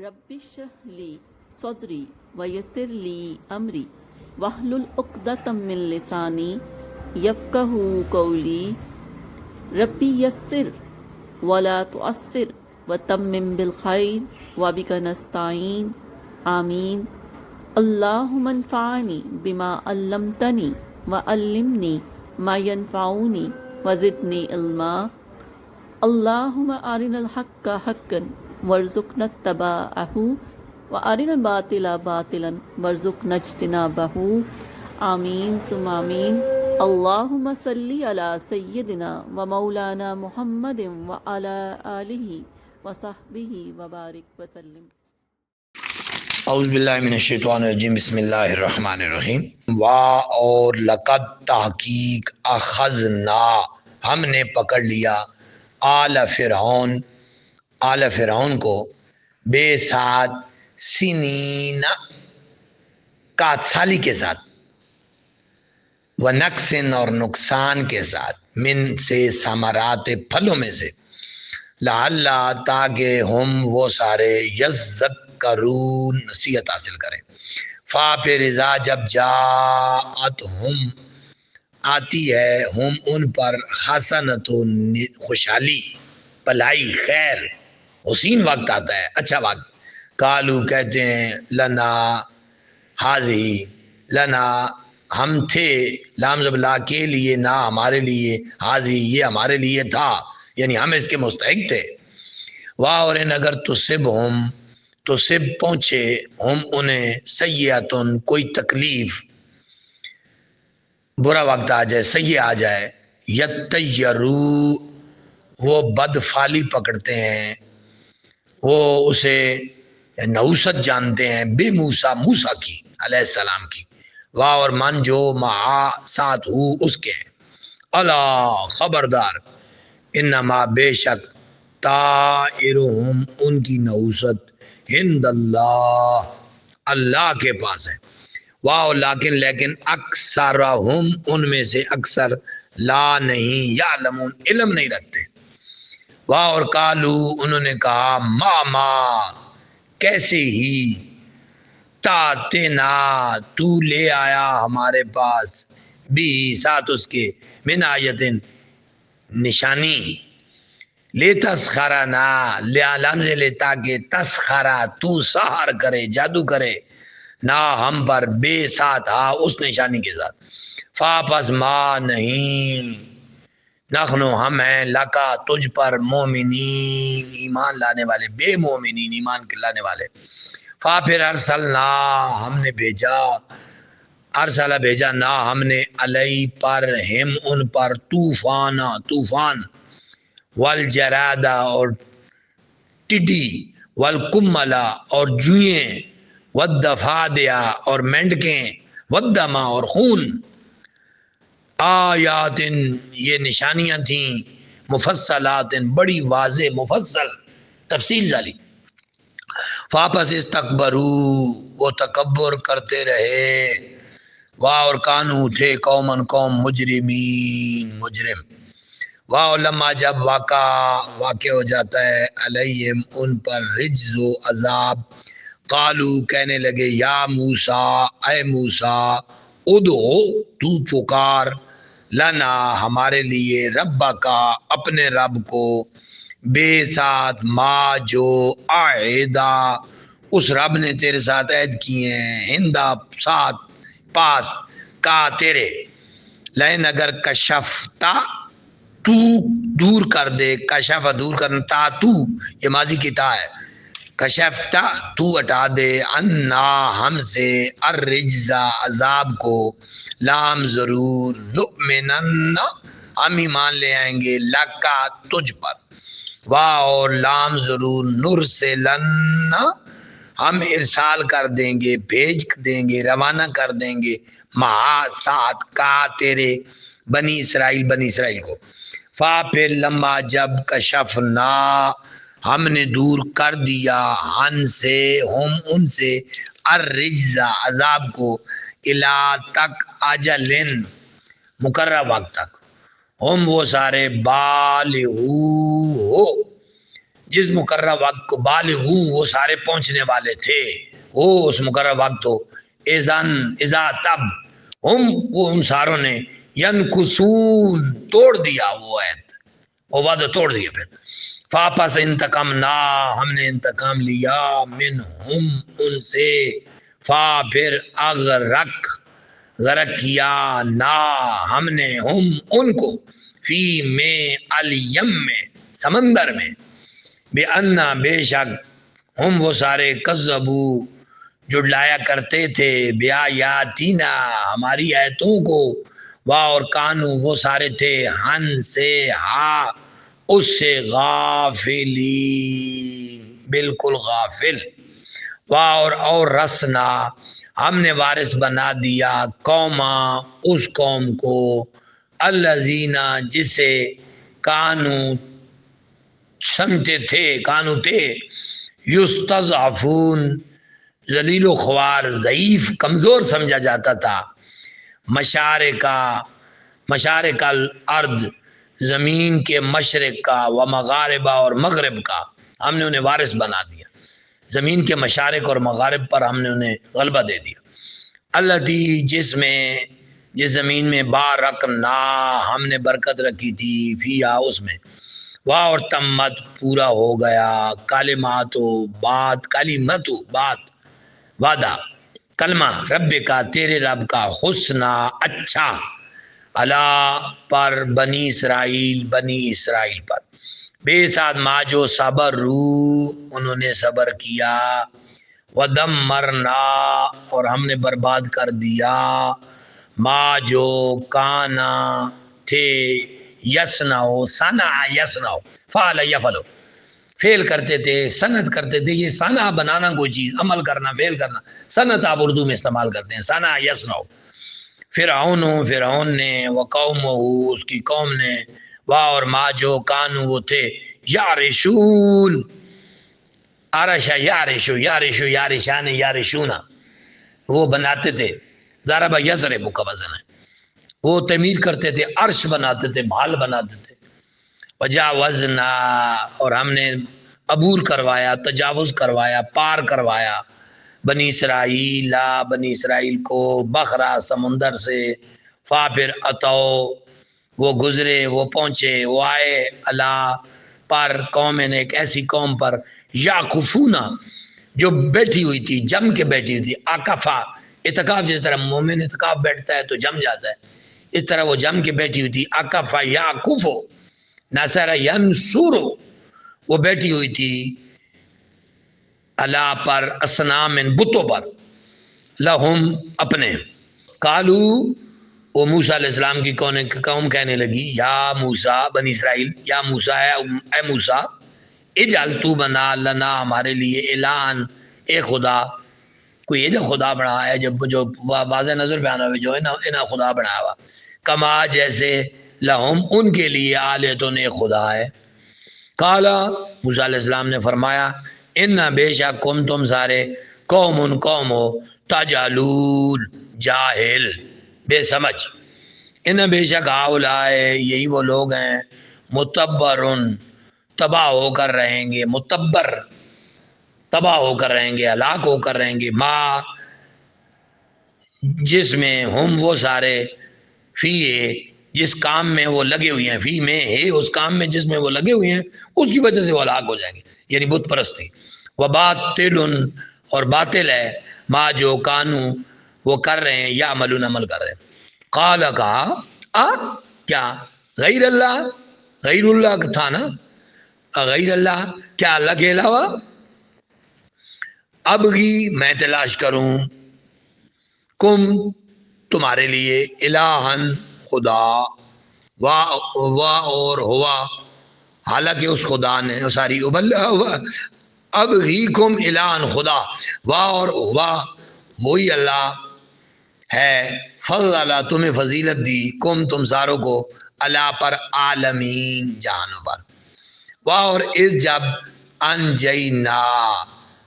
رب اشرح لی صدری ویسر لی امری واحلل عقدۃ من لسانی یفقہوا قولی ربی یسر ولا تعسر وتمم بالخیر وبک نستعین آمین اللہم انفعنی بما علمتنی وعلمنی ما ینفعنی وزدنی علما اللہم ارنا الحق حقا وارزقنا اتباعہ وارنا الباطل باطلا وارزقنا اجتنابہ آمین ثم آمین اللہم صلی علی سیدنا و مولانا محمد وعلی آلہ وصحبہ وبارک وسلم۔ اعوذ باللہ من الشیطان الرجیم، بسم اللہ الرحمن الرحیم۔ اور لقد تحقیق اخذنا ہم نے پکڑ لیا آل فرعون کو بے ساتھ سنین کات سالی کے ساتھ و نقصن اور نقصان کے ساتھ من سے ثمرات پھلوں میں سے لعل تاکہ ہم وہ سارے یذکرون نصیحت حاصل کریں۔ فا پھر اذا جب جاءت ہم آتی ہے ہم ان پر حسنت خوشحالی بھلائی خیر حسین وقت آتا ہے اچھا وقت قالو کہتے ہیں لنا حاضی لنا ہم تھے لام زب لا کے لیے نہ ہمارے لیے حاضی یہ ہمارے لیے تھا یعنی ہم اس کے مستحق تھے۔ واہ اور اگر تو سب پہنچے ہم انہیں سیئتن کوئی تکلیف برا وقت آ جائے سیئ آ جائے یتیرو وہ بدفالی پکڑتے ہیں وہ اسے نحوست جانتے ہیں بے موسیٰ کی علیہ السلام کی واہ اور من جو مع ساتھ ہو اس کے اللہ خبردار انما بے شک طائرہم ان کی نحوست ہند اللہ کے پاس ہے واہ لیکن اکثرہم ان میں سے اکثر لا نہیں یعلمون علم نہیں رکھتے۔ واہ اور کالو انہوں نے کہا ما کیسے ہی تاتنا تو لے آیا ہمارے پاس بھی ساتھ اس کے من آیتن نشانی لے تسخرنا لانز لے تاکہ تسخرا تو سحر کرے جادو کرے نہ ہم پر بے ساتھ ہا اس نشانی کے ساتھ پس ما نہیں نخنو ہم ہیں لکا تجھ پر مومنین ایمان لانے والے بے مومنین ایمان کے لانے والے پھر ارسلنا ہم نے بھیجا نہ ہم نے علی پر ہم ان پر طوفان والجرادہ اور ٹڈی والکملا اور جوئیں والدفادع اور مینڈکیں والدما اور خون آیات یہ نشانیاں تھیں مفصلات بڑی واضح مفصل تفصیل ڈالی فاپس استکبرو وہ تکبر کرتے رہے واہ اور کانو تھے قوم مجرم واہ لما جب واقع ہو جاتا ہے علیہم ان پر رجز و عذاب قالو کہنے لگے یا موسیٰ اے موسیٰ ادعو تو پکار لنا ہمارے لیے ربا کا اپنے رب کو بے ساتھ ما جو عہدہ اس رب نے تیرے ساتھ عہد کیے ہیں ہندا ساتھ پاس کا تیرے لین اگر کشفتا تو دور کر دے کشف دور کرنا تا تو یہ ماضی کی تا ہے کشفتا تو ہٹا دے انا ہم سے الرجزا عذاب کو لام ضرور نؤمنن ہم ایمان لے آئیں گے لکا تجھ پر واہ اور لام ضرور نرسلن ہم ارسال کر دیں گے بھیج دیں گے روانہ کر دیں گے مع ساتھ کا تیرے بنی اسرائیل کو پھر لما جب کشفنا ہم نے دور کر دیا ہن سے ہم ان سے الرجز عذاب کو الا تک اجلن مقررہ وقت تک ہم وہ سارے بالغو جس مقررہ وقت کو بالغو وہ سارے پہنچنے والے تھے، وہ اس مقررہ وقت ہو، اذا تب ہم وہ ان ساروں نے ینکسون توڑ دیا وہ عہد، وہ وعدہ توڑ دیا، پھر فاپس انتقام نہ ہم نے انتقام لیا منہم ان سے، فا پھر غرق کیا نہ ہم نے ہم ان کو، فی میں الیم میں سمندر میں، بے انا بے شک ہم وہ سارے کذبو جھٹلایا کرتے تھے، بیایاتینا ہماری آیتوں کو، واہ اور کانو وہ سارے تھے ہن سے ہا اس سے غافلی بالکل غافل، واہ اور رسنا ہم نے وارث بنا دیا قوما اس قوم کو، الذین جسے کانو سمجھتے تھے کانو تھے، یستضعفون ذلیل و خوار ضعیف کمزور سمجھا جاتا تھا، مشارق الارض زمین کے مشرق کا، و مغاربہ اور مغرب کا، ہم نے انہیں وارث بنا دیا، زمین کے مشارق اور مغارب پر ہم نے انہیں غلبہ دے دیا، التی جس زمین میں بارکنا ہم نے برکت رکھی تھی، فیہا اس میں، واہ اور تمت پورا ہو گیا، کلمات بات وعدہ، کلمہ رب کا تیرے رب کا، حسنا اچھا، اللہ پر بنی اسرائیل پر، بے ساتھ ما جو صبر انہوں نے صبر کیا، ودمرنا اور ہم نے برباد کر دیا، ما جو کانا تھے، یسناؤ فعل یفعلو فعل کرتے تھے، صنعت کرتے تھے، یہ صنع بنانا کوئی چیز، عمل کرنا، فعل کرنا، صنعت آپ اردو میں استعمال کرتے ہیں، صنع یصنع، فرعون نے، وقومہ اس کی قوم نے، واہ اور ما جو کانو وہ تھے، یارشون عرشا یارشونا وہ بناتے تھے، ضرب یضرب کا وزن ہے، وہ تعمیر کرتے تھے، عرش بناتے تھے، بھال بناتے تھے، وجاوزنا اور ہم نے عبور کروایا، تجاوز کروایا، پار کروایا، بنی اسرائیل کو بحرا سمندر سے، فا پھر اتو وہ گزرے، وہ پہنچے، وہ آئے، اللہ پر قوم نے ایک ایسی قوم پر، یعکفونا جو بیٹھی ہوئی تھی، جم کے بیٹھی ہوئی تھی، آکفا اتقاف، جس طرح مومن اتقاف بیٹھتا ہے تو جم جاتا ہے، اس طرح وہ جم کے بیٹھی ہوئی تھی، آکفا یعکفو نصر ینصرو وہ بیٹھی ہوئی تھی، اللہ پر اصنام بتوں پر، لہم اپنے، قالو وہ موسیٰ علیہ السلام کی قوم کہنے لگی، یا موسیٰ بنی اسرائیل، یا موسیٰ اے موسیٰ، اجعل تو بنا لنا ہمارے لیے الہن ایک خدا، کوئی یہ جو خدا بنا ہے، جب جو واضح نظر بیان ہوئے جو ہے نا انہا خدا بنایا ہوا، کما جیسے لہم ان کے لیے آلیتون ایک خدا ہے، قالا موسیٰ علیہ السلام نے فرمایا، انہا بے شک تم سارے قوم ہو، تجالون جاہل بے سمجھ، انہا بے شک ہاؤلائے یہی وہ لوگ ہیں، متبرن تباہ ہو کر رہیں گے، متبر تباہ ہو کر رہیں گے، ہلاک ہو کر رہیں گے، ما جس میں ہم وہ سارے، فی جس کام میں وہ لگے ہوئے ہیں، فی میں ہے اس کام میں جس میں وہ لگے ہوئے ہیں، اس کی وجہ سے وہ ہلاک ہو جائیں گے، یعنی بت پرستی، وباطل اور باطل ہے، ما جو کانو وہ کر رہے ہیں، یا عمل کر رہے ہیں، قال کہا کیا غیر اللہ تھا نا، غیر اللہ کیا اللہ کے علاوہ، ابغی میں تلاش کروں، کم تمہارے لیے، الہن خدا، اور ہوا حالانکہ اس خدا نے ساری ابغیکم الہن خدا، اور ہوا وہی اللہ ہے، فضل تمہیں فضیلت دی، تم ساروں کو، اللہ پر عالمین جہانوں پر، اور اس جب انجینا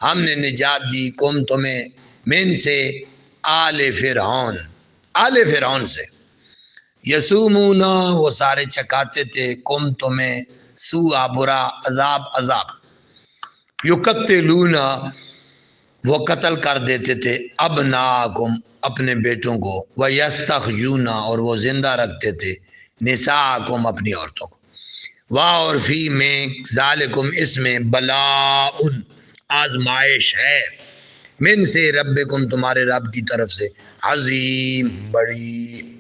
ہم نے نجات دی، تمہیں من سے آل فرعون سے، یسومونا وہ سارے چکاتے تھے، تمہیں سوء برا عذاب، یقتلونا وہ قتل کر دیتے تھے ابناکم اپنے بیٹوں کو، ویستخجونا اور وہ زندہ رکھتے تھے نساءکم اپنی عورتوں کو، وا اور فی میں ذالکم اس میں بلاء آزمائش ہے، من سے ربکم تمہارے رب کی طرف سے، عظیم بڑی۔